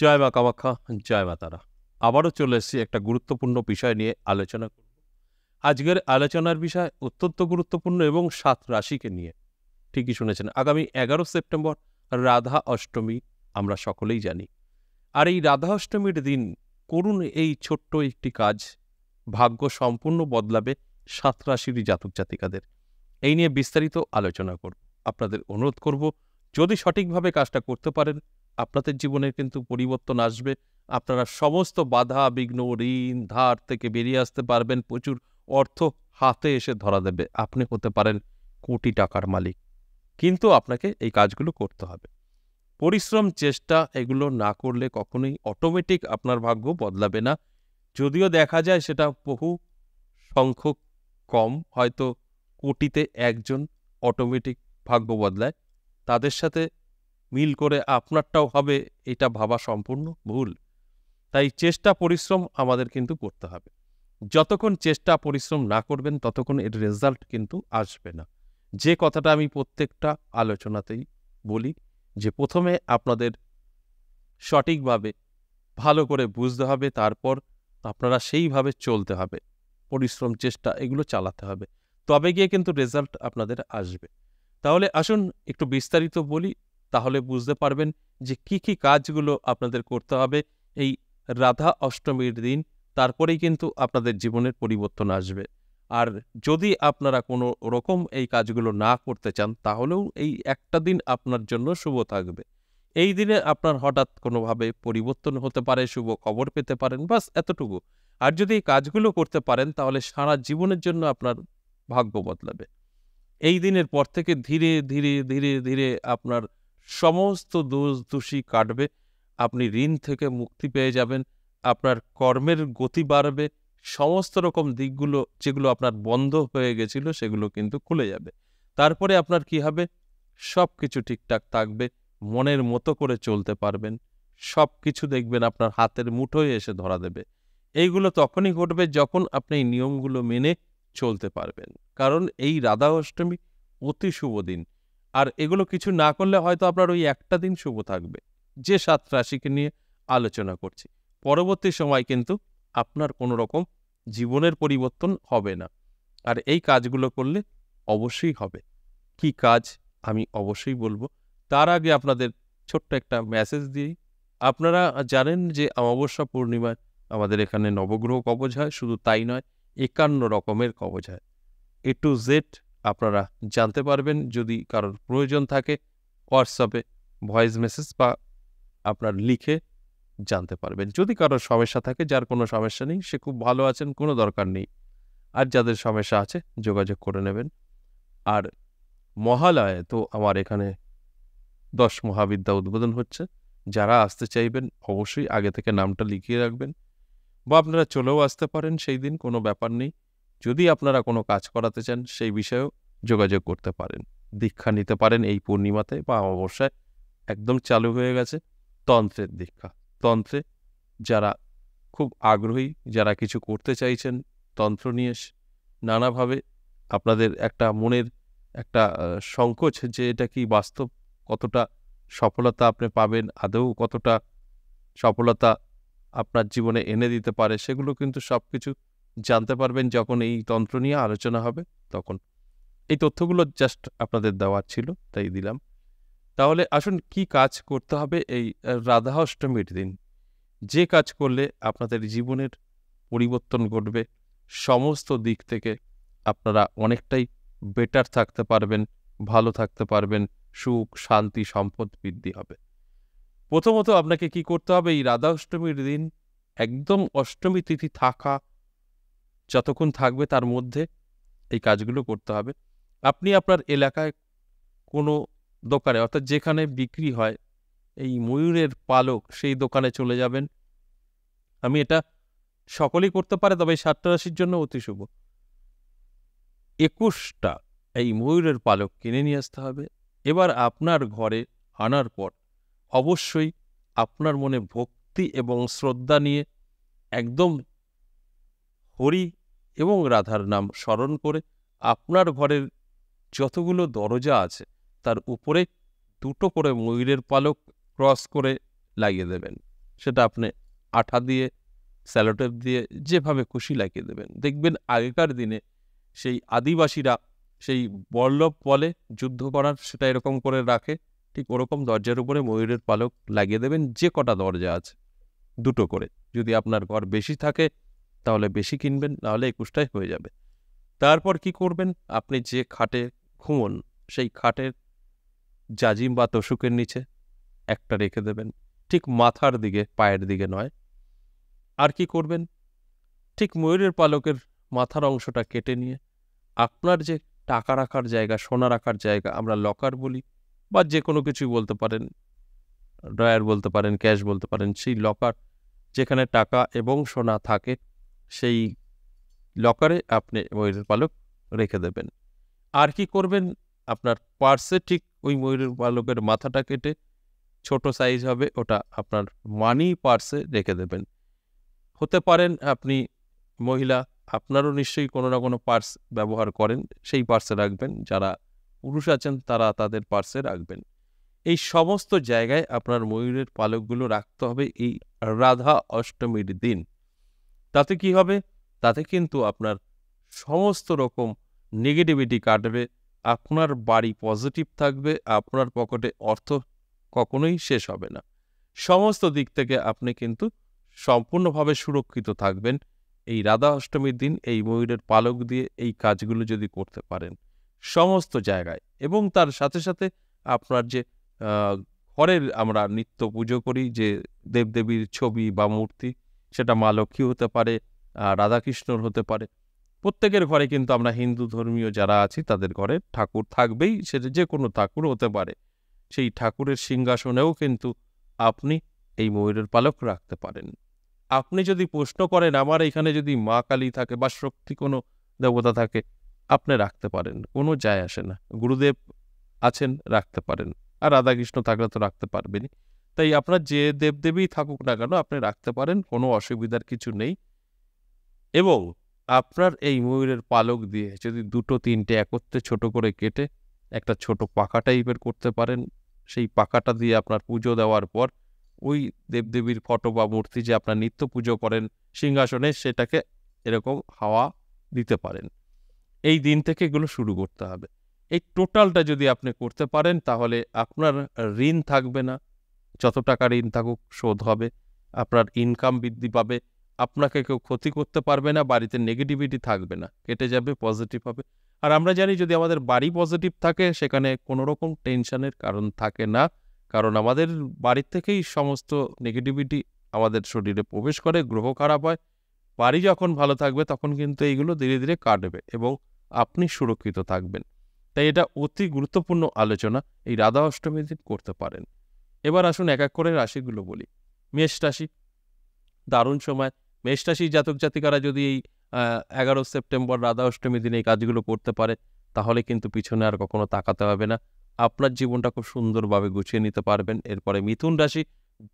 জয় মা কামাখ্যা, জয় মা তারা। আবারও চলে এসেছি একটা গুরুত্বপূর্ণ বিষয় নিয়ে আলোচনা করব। আজকের আলোচনার বিষয় অত্যন্ত গুরুত্বপূর্ণ এবং ৭ রাশিকে নিয়ে। ঠিকই শুনেছেন, আগামী ১১ সেপ্টেম্বর রাধা অষ্টমী, আমরা সকলেই জানি। আর এই রাধা অষ্টমীর দিন করুন এই ছোট্ট একটি কাজ, ভাগ্য সম্পূর্ণ বদলাবে ৭ রাশির জাতক জাতিকাদের। এই নিয়ে বিস্তারিত আলোচনা করব। আপনাদের অনুরোধ করব, যদি সঠিকভাবে কাজটা করতে পারেন, আপনাদের জীবনে কিন্তু পরিবর্তন আসবে। আপনারা সমস্ত বাধা বিঘ্ন, ঋণ ধার থেকে বেরিয়ে আসতে পারবেন। প্রচুর অর্থ হাতে এসে ধরা দেবে। আপনি হতে পারেন কোটি টাকার মালিক। কিন্তু আপনাকে এই কাজগুলো করতে হবে। পরিশ্রম, চেষ্টা এগুলো না করলে কখনোই অটোমেটিক আপনার ভাগ্য বদলাবে না। যদিও দেখা যায় সেটা বহু সংখ্যক কম, হয়তো কোটিতে একজন অটোমেটিক ভাগ্য বদলায়। তাদের সাথে মিল করে আপনারটাও হবে, এটা ভাবা সম্পূর্ণ ভুল। তাই চেষ্টা পরিশ্রম আমাদের কিন্তু করতে হবে। যতক্ষণ চেষ্টা পরিশ্রম না করবেন ততক্ষণ এর রেজাল্ট কিন্তু আসবে না। যে কথাটা আমি প্রত্যেকটা আলোচনাতেই বলি, যে প্রথমে আপনাদের সঠিকভাবে ভালো করে বুঝতে হবে, তারপর আপনারা সেইভাবে চলতে হবে। পরিশ্রম, চেষ্টা এগুলো চালাতে হবে, তবে গিয়ে কিন্তু রেজাল্ট আপনাদের আসবে। তাহলে আসুন একটু বিস্তারিত বলি, তাহলে বুঝতে পারবেন যে কি কি কাজগুলো আপনাদের করতে হবে এই রাধা অষ্টমীর দিন। তারপরেই কিন্তু আপনাদের জীবনের পরিবর্তন আসবে। আর যদি আপনারা কোনো রকম এই কাজগুলো না করতে চান, তাহলেও এই একটা দিন আপনার জন্য শুভ থাকবে। এই দিনে আপনার হঠাৎ কোনোভাবে পরিবর্তন হতে পারে, শুভ খবর পেতে পারেন, বাস এতটুকু। আর যদি এই কাজগুলো করতে পারেন, তাহলে সারা জীবনের জন্য আপনার ভাগ্য বদলাবে। এই দিনের পর থেকে ধীরে ধীরে ধীরে ধীরে আপনার সমস্ত দোষ দোষী কাটবে। আপনি ঋণ থেকে মুক্তি পেয়ে যাবেন। আপনার কর্মের গতি বাড়বে। সমস্ত রকম দিকগুলো যেগুলো আপনার বন্ধ হয়ে গেছিল, সেগুলো কিন্তু খুলে যাবে। তারপরে আপনার কি হবে? সব কিছু ঠিকঠাক থাকবে। মনের মতো করে চলতে পারবেন। সব কিছু দেখবেন আপনার হাতের মুঠোয় এসে ধরা দেবে। এইগুলো তখনই ঘটবে যখন আপনি এই নিয়মগুলো মেনে চলতে পারবেন। কারণ এই রাধা অষ্টমী অতি শুভ দিন। আর এগুলো কিছু না করলে হয়তো আপনার ওই একটা দিন শুভ থাকবে, যে ৭ রাশিকে নিয়ে আলোচনা করছি। পরবর্তী সময় কিন্তু আপনার কোনো রকম জীবনের পরিবর্তন হবে না। আর এই কাজগুলো করলে অবশ্যই হবে। কি কাজ আমি অবশ্যই বলবো। তার আগে আপনাদের ছোট্ট একটা মেসেজ দিই। আপনারা জানেন যে অমাবস্যা পূর্ণিমায় আমাদের এখানে নবগ্রহ কবচ হয়। শুধু তাই নয়, ৫১ রকমের কবচ হয়। A to Z আপনারা জানতে পারবেন। যদি কারোর প্রয়োজন থাকে, হোয়াটসঅ্যাপে ভয়েস মেসেজ বা আপনার লিখে জানতে পারবেন। যদি কারোর সমস্যা থাকে, যার কোনো সমস্যা নেই, সে খুব ভালো আছেন, কোনো দরকার নেই। আর যাদের সমস্যা আছে যোগাযোগ করে নেবেন। আর মহালয়ে তো আমার এখানে ১০ মহাবিদ্যা উদ্বোধন হচ্ছে। যারা আসতে চাইবেন অবশ্যই আগে থেকে নামটা লিখিয়ে রাখবেন, বা আপনারা চলেও আসতে পারেন সেই দিন, কোনো ব্যাপার নেই। যদি আপনারা কোনো কাজ করাতে চান, সেই বিষয়েও যোগাযোগ করতে পারেন। দীক্ষা নিতে পারেন এই পূর্ণিমাতে বা অমাবস্যায়। একদম চালু হয়ে গেছে তন্ত্রের দীক্ষা। তন্ত্রে যারা খুব আগ্রহী, যারা কিছু করতে চাইছেন তন্ত্র নিয়ে, নানাভাবে আপনাদের একটা মনের একটা সংকোচ যে এটা কি বাস্তব, কতটা সফলতা আপনি পাবেন, আদৌ কতটা সফলতা আপনার জীবনে এনে দিতে পারে, সেগুলো কিন্তু সবকিছু জানতে পারবেন যখন এই তন্ত্র নিয়ে আলোচনা হবে তখন। এই তথ্যগুলো জাস্ট আপনাদের দেওয়ার ছিল, তাই দিলাম। তাহলে আসুন কি কাজ করতে হবে এই রাধা অষ্টমীর দিন। যে কাজ করলে আপনাদের জীবনের পরিবর্তন ঘটবে, সমস্ত দিক থেকে আপনারা অনেকটাই বেটার থাকতে পারবেন, ভালো থাকতে পারবেন, সুখ শান্তি সম্পদ বৃদ্ধি হবে। প্রথমত আপনাকে কি করতে হবে? এই রাধা অষ্টমীর দিন একদম অষ্টমী তিথি থাকা যতক্ষণ থাকবে তার মধ্যে এই কাজগুলো করতে হবে। আপনি আপনার এলাকায় কোনো দোকানে, অর্থাৎ যেখানে বিক্রি হয় এই ময়ূরের পালক, সেই দোকানে চলে যাবেন। আমি এটা সকলেই করতে পারে, তবে এই ৭টা রাশির জন্য অতি শুভ। ২১টা এই ময়ূরের পালক কিনে নিয়ে আসতে হবে। এবার আপনার ঘরে আনার পর অবশ্যই আপনার মনে ভক্তি এবং শ্রদ্ধা নিয়ে একদম হরি এবং রাধার নাম স্মরণ করে আপনার ঘরের যতগুলো দরজা আছে তার উপরে ২টো করে ময়ূরের পালক ক্রস করে লাগিয়ে দেবেন। সেটা আপনি আঠা দিয়ে, স্যালোটেপ দিয়ে যেভাবে খুশি লাগিয়ে দেবেন। দেখবেন আগেকার দিনে সেই আদিবাসীরা সেই বল্লভ বলে যুদ্ধ করার, সেটা এরকম করে রাখে, ঠিক ওরকম দরজার উপরে ময়ূরের পালক লাগিয়ে দেবেন। যে কটা দরজা আছে 2টো করে। যদি আপনার ঘর বেশি থাকে তাহলে বেশি কিনবেন, নাহলে 21টাই হয়ে যাবে। তারপর কি করবেন, আপনি যে খাটে ঘুমোন সেই খাটের জাজিম বা তোশকের নিচে একটা রেখে দেবেন, ঠিক মাথার দিকে, পায়ের দিকে নয়। আর কি করবেন, ঠিক ময়ূরের পালকের মাথার অংশটা কেটে নিয়ে আপনার যে টাকা রাখার জায়গা, সোনা রাখার জায়গা, আমরা লকার বলি বা যে কোনো কিছুই বলতে পারেন, ড্রয়ার বলতে পারেন, ক্যাশ বলতে পারেন, সেই লকার যেখানে টাকা এবং সোনা থাকে, সেই লকারে আপনি ময়ূরের পালক রেখে দেবেন। আর কি করবেন, আপনার পার্সে ঠিক ওই ময়ূরের পালকের মাথাটা কেটে ছোট সাইজ হবে, ওটা আপনার মানি পার্সে রেখে দেবেন। হতে পারেন আপনি মহিলা, আপনারও নিশ্চয়ই কোনো না কোনো পার্স ব্যবহার করেন, সেই পার্সে রাখবেন। যারা পুরুষ আছেন তারা তাদের পার্সে রাখবেন। এই সমস্ত জায়গায় আপনার ময়ূরের পালকগুলো রাখতে হবে এই রাধা অষ্টমীর দিন। তাতে কি হবে, তাতে কিন্তু আপনার সমস্ত রকম নেগেটিভিটি কাটবে, আপনার বাড়ি পজিটিভ থাকবে, আপনার পকেটে অর্থ কখনোই শেষ হবে না। সমস্ত দিক থেকে আপনি কিন্তু সম্পূর্ণভাবে সুরক্ষিত থাকবেন এই রাধা অষ্টমীর দিন এই ময়ূরের পালক দিয়ে এই কাজগুলো যদি করতে পারেন সমস্ত জায়গায়। এবং তার সাথে সাথে আপনার যে ঘরের আমরা নিত্য পুজো করি যে দেবদেবীর ছবি বা মূর্তি, সেটা মা লক্ষ্মী হতে পারে, রাধাকৃষ্ণর হতে পারে, প্রত্যেকের ঘরে কিন্তু আমরা হিন্দু ধর্মীয় যারা আছি তাদের ঘরে ঠাকুর থাকবেই, সেটা যে কোনো ঠাকুর হতে পারে। সেই ঠাকুরের সিংহাসনেও কিন্তু আপনি এই ময়ূরের পালক রাখতে পারেন। আপনি যদি প্রশ্ন করেন আমার এখানে যদি মা কালী থাকে বা শক্তি কোনো দেবতা থাকে, আপনি রাখতে পারেন, কোনো যায় আসে না। গুরুদেব আছেন, রাখতে পারেন। আর রাধাকৃষ্ণ থাকলে তো রাখতে পারবেনই। তাই আপনার যে দেবদেবী থাকুক না কেন আপনি রাখতে পারেন, কোনো অসুবিধার কিছু নেই। এবং আপনার এই ময়ূরের পালক দিয়ে যদি 2-3টে একত্রে ছোট করে কেটে একটা ছোট পাখা টাইপের করতে পারেন, সেই পাখাটা দিয়ে আপনার পুজো দেওয়ার পর ওই দেবদেবীর ফটো বা মূর্তি যে আপনার নিত্য পুজো করেন সিংহাসনে, সেটাকে এরকম হাওয়া দিতে পারেন। এই দিন থেকে এগুলো শুরু করতে হবে। এই টোটালটা যদি আপনি করতে পারেন তাহলে আপনার ঋণ থাকবে না, যত টাকা ঋণ থাকুক শোধ হবে, আপনার ইনকাম বৃদ্ধি পাবে, আপনাকে কেউ ক্ষতি করতে পারবে না, বাড়িতে নেগেটিভিটি থাকবে না, কেটে যাবে, পজিটিভ হবে। আর আমরা জানি যদি আমাদের বাড়ি পজিটিভ থাকে সেখানে কোনো রকম টেনশনের কারণ থাকে না, কারণ আমাদের বাড়ির থেকেই সমস্ত নেগেটিভিটি আমাদের শরীরে প্রবেশ করে, গ্রহ খারাপ হয়। বাড়ি যখন ভালো থাকবে তখন কিন্তু এইগুলো ধীরে ধীরে কাটবে এবং আপনি সুরক্ষিত থাকবেন। তাই এটা অতি গুরুত্বপূর্ণ আলোচনা, এই রাধা অষ্টমীর দিন করতে পারেন। এবার আসুন এক এক করে রাশিগুলো বলি। মেষ রাশি, দারুণ সময়। মেষ রাশি জাতক জাতিকারা যদি এই 11 সেপ্টেম্বর রাধা অষ্টমীর দিন এই কাজগুলো করতে পারে তাহলে কিন্তু পিছনে আর কখনো তাকাতে হবে না, আপনার জীবনটা খুব সুন্দরভাবে গুছিয়ে নিতে পারবেন। এরপরে মিথুন রাশি,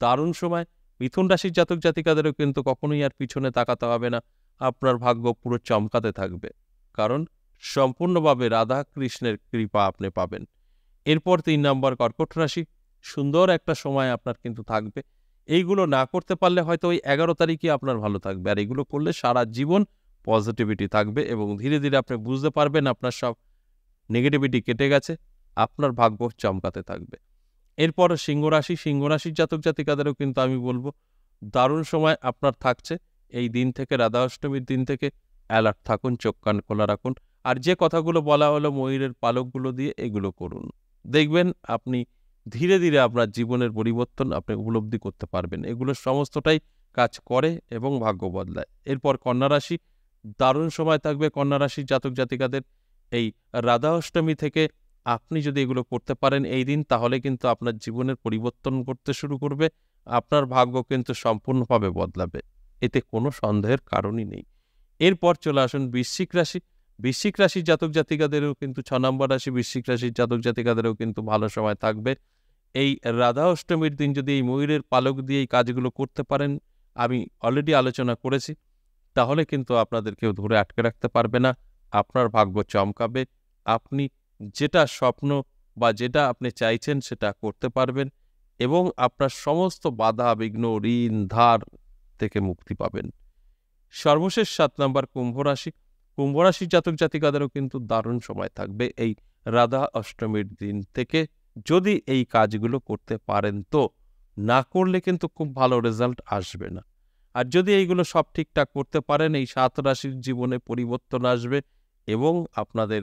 দারুণ সময়। মিথুন রাশির জাতক জাতিকাদেরও কিন্তু কখনোই আর পিছনে তাকাতে হবে না, আপনার ভাগ্য পুরো চমকাতে থাকবে, কারণ সম্পূর্ণভাবে রাধা কৃষ্ণের কৃপা আপনি পাবেন। এরপর 3 নম্বর কর্কট রাশি, সুন্দর একটা সময় আপনার কিন্তু থাকবে। এইগুলো না করতে পারলে হয়তো ওই 11 তারিখে আপনার ভালো থাকবে, আর এগুলো করলে সারা জীবন পজিটিভিটি থাকবে এবং ধীরে ধীরে আপনি বুঝতে পারবেন আপনার সব নেগেটিভিটি কেটে গেছে, আপনার ভাগ্য চমকাতে থাকবে। এরপর সিংহ রাশি, সিংহ রাশির জাতক জাতিকাদেরও কিন্তু আমি বলবো দারুণ সময় আপনার থাকছে। এই দিন থেকে, রাধা অষ্টমীর দিন থেকে অ্যালার্ট থাকুন, চোখ কান খোলা রাখুন। আর যে কথাগুলো বলা হলো ময়ূরের পালকগুলো দিয়ে, এগুলো করুন, দেখবেন আপনি ধীরে ধীরে আপনার জীবনের পরিবর্তন আপনি উপলব্ধি করতে পারবেন। এগুলো সমস্তটাই কাজ করে এবং ভাগ্য বদলায়। এরপর কন্যা রাশি, দারুণ সময় থাকবে কন্যা রাশির জাতক জাতিকাদের। এই রাধা অষ্টমী থেকে আপনি যদি এগুলো করতে পারেন এই দিন, তাহলে কিন্তু আপনার জীবনের পরিবর্তন করতে শুরু করবে, আপনার ভাগ্য কিন্তু সম্পূর্ণভাবে বদলাবে, এতে কোনো সন্দেহের কারণই নেই। এরপর চলে আসুন বৃশ্চিক রাশি। বৃশ্চিক রাশির জাতক জাতিকাদেরও কিন্তু 6 নম্বর রাশি, বৃশ্চিক রাশির জাতক জাতিকাদেরও কিন্তু ভালো সময় থাকবে। এই রাধা অষ্টমীর দিন যদি এই ময়ূরের পালক দিয়ে এই কাজগুলো করতে পারেন, আমি অলরেডি আলোচনা করেছি, তাহলে কিন্তু আপনাদের কেউ ধরে আটকে রাখতে পারবে না, আপনার ভাগ্য চমকাবে, আপনি যেটা স্বপ্ন বা যেটা আপনি চাইছেন সেটা করতে পারবেন। এবং আপনার সমস্ত বাধা বিঘ্ন ঋণ ধার থেকে মুক্তি পাবেন। সর্বশেষ 7 নম্বর কুম্ভ রাশি। কুম্ভ রাশির জাতক জাতিকাদেরও কিন্তু দারুণ সময় থাকবে এই রাধা অষ্টমীর দিন থেকে, যদি এই কাজগুলো করতে পারেন। তো না করলে কিন্তু খুব ভালো রেজাল্ট আসবে না। আর যদি এইগুলো সব ঠিকঠাক করতে পারেন, এই 7 রাশির জীবনে পরিবর্তন আসবে এবং আপনাদের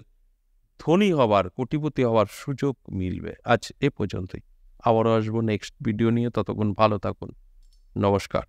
ধনী হওয়ার, কোটিপতি হওয়ার সুযোগ মিলবে। আজ এ পর্যন্তই। আবারও আসবো নেক্সট ভিডিও নিয়ে। ততক্ষণ ভালো থাকুন। নমস্কার।